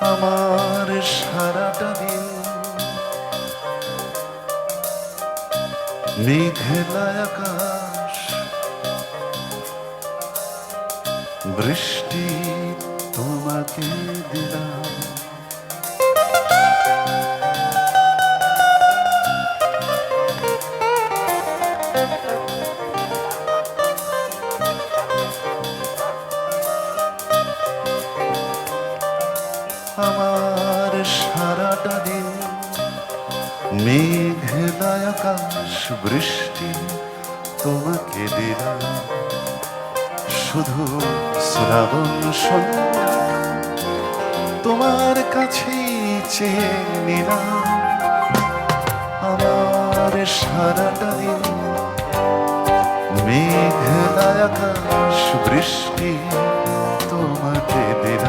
আমার সারাটা দিন মেঘলা আকাশ, বৃষ্টি তোমাকে দিলাম। আমার সারাটা দিন মেঘলা আকাশ, বৃষ্টি তোমাকে দিলাম। শুধু শ্রাবণ সন্ধ্যা তোমার কাছেই চেয়ে নিলাম। আমার সারাটা দিন মেঘলা আকাশ, বৃষ্টি তোমাকে দিলাম।